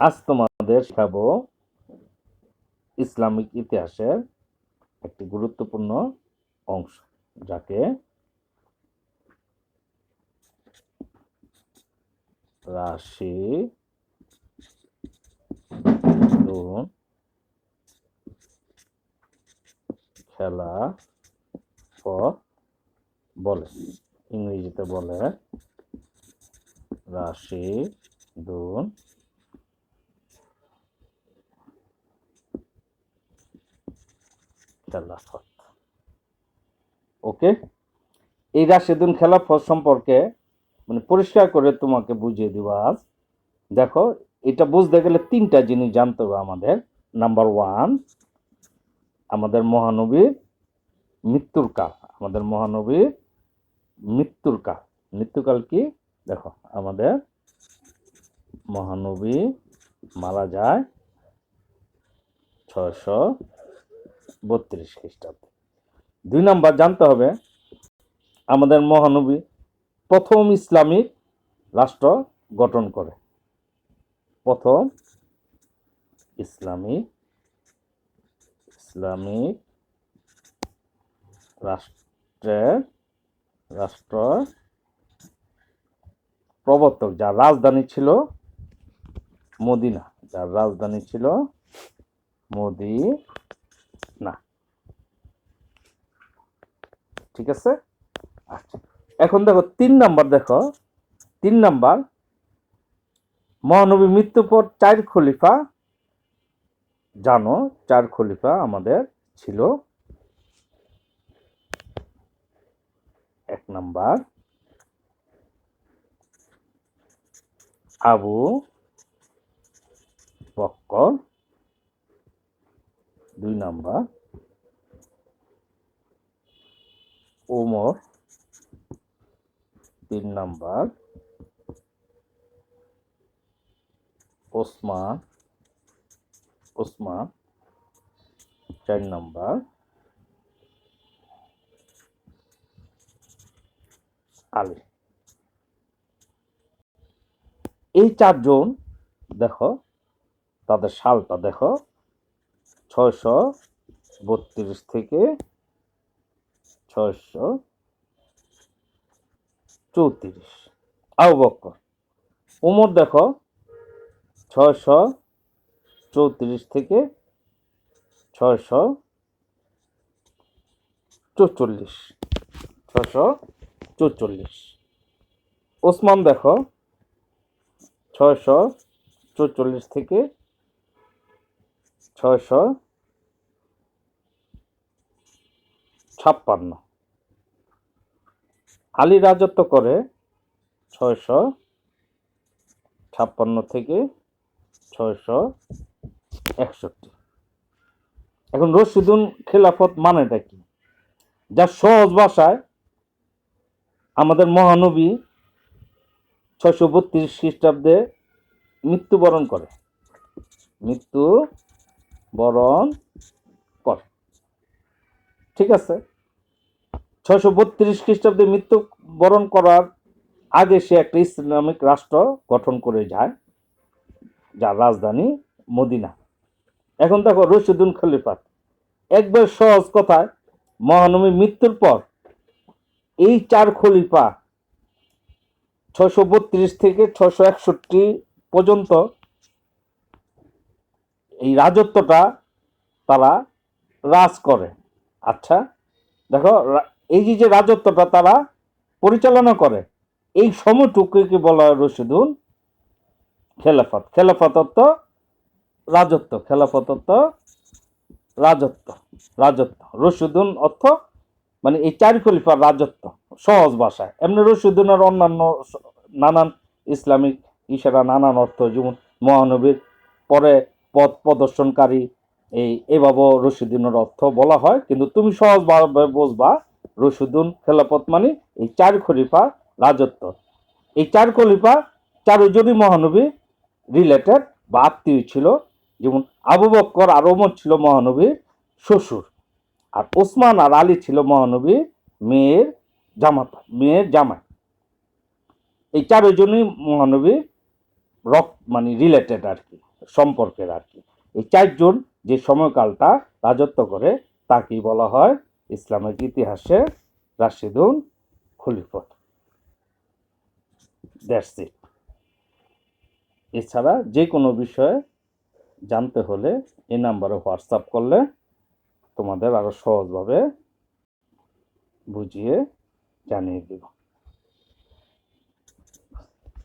আজ তোমাদের শেখাবো ইসলামিক ইতিহাসের একটি গুরুত্বপূর্ণ অংশ, যাকে রাশিদুন খেলাফত বলে। ইংরেজিতে বলে রাশিদুন খেলাফত। ওকে, এই রাশিদুন খেলাফত সম্পর্কে পরিষ্কার করে তোমাকে বুঝিয়ে দিব আজ। দেখো, এটা বুঝতে গেলে তিনটা জিনিস জানতে হবে আমাদের। নাম্বার ওয়ান, আমাদের মহানবীর মৃত্যুর কাল। আমাদের মহানবীর মৃত্যুর কাল। মৃত্যুকাল কি? দেখো, আমাদের মহানবী মারা যায় 632 খ্রিস্টাব্দে। 2 নাম্বার জানতে হবে আমাদের মহানবী প্রথম ইসলামিক রাষ্ট্র গঠন করে। প্রথম ইসলামিক রাষ্ট্র প্রবর্তক, যার রাজধানী ছিল মদিনা। ঠিক আছে। আচ্ছা, এখন দেখো 3 নাম্বার। দেখো 3 নাম্বার, মহানবী মৃত্যুর পর 4 খলিফা। জানো 4 খলিফা আমাদের ছিল। 1 number Abu Bakr, 2 number Omar, 3 number Osman, 4 number Ali. এই 4 জন দেখো, তাদের সালটা দেখো, 632 থেকে 634। আবু বকর। ওমর দেখো, 634 থেকে 644। ওসমান দেখো, 644 থেকে 656। আলী রাজত্ব করে 656 থেকে 661। এখন রশিদুন খেলাফত মানেটা কি? যা সহজ ভাষায়, আমাদের মহানবী 632 খ্রিস্টাব্দে মৃত্যুবরণ করে। ঠিক আছে। 632 খ্রিস্টাব্দে মৃত্যুবরণ করার আগে সে একটা ইসলামিক রাষ্ট্র গঠন করে যায়, যার রাজধানী মদিনা। এখন দেখো রশিদুন খলিফাত, একবার সহজ কথায়, মহানবী মৃত্যুর পর এই 4 খলিফা 632 থেকে 661 পর্যন্ত এই রাজত্বটা তারা রাজ করে। আচ্ছা, দেখো, এই যে রাজত্বটা তারা পরিচালনা করে, এই সময়টুকুকে বলা হয় রশিদুন খেলাফত। খেলাফত অর্থ রাজত্ব। রশিদুন অর্থ এই 4 খলিফার রাজত্ব, সহজ ভাষায়। এমনি রশিদুনের অন্যান্য নানান ইসলামিক নানান অর্থ, যেমন মহানবীর পরে পথ প্রদর্শনকারী, এভাবেও রশিদুনের অর্থ বলা হয়। কিন্তু তুমি সহজভাবে বুঝবা, রশিদুন খেলাফত এই 4 খলিফা রাজত্ব। এই 4 খলিফা 4 জনই মহানবী রিলেটেড বা আত্মীয় ছিল। যেমন আবু বকর আর ওমর ছিল মহানবীর শ্বশুর, আর ওসমান আর আলী ছিল মহানবীর মেয়ের জামাই। এই 4 জনই মহানবীর রিলেটেড আর কি। সম্পর্কের আর কি। এই 4 জন যে সময়কালটা রাজত্ব করে তাকেই বলা হয় ইসলামের ইতিহাসে রাশিদুন খলিফত। That's it. এছাড়া যে কোনো বিষয়ে জানতে হলে এই নাম্বারে হোয়াটসঅ্যাপ করলে তোমাদের আরো সহজভাবে বুঝিয়ে জানিয়ে দেব।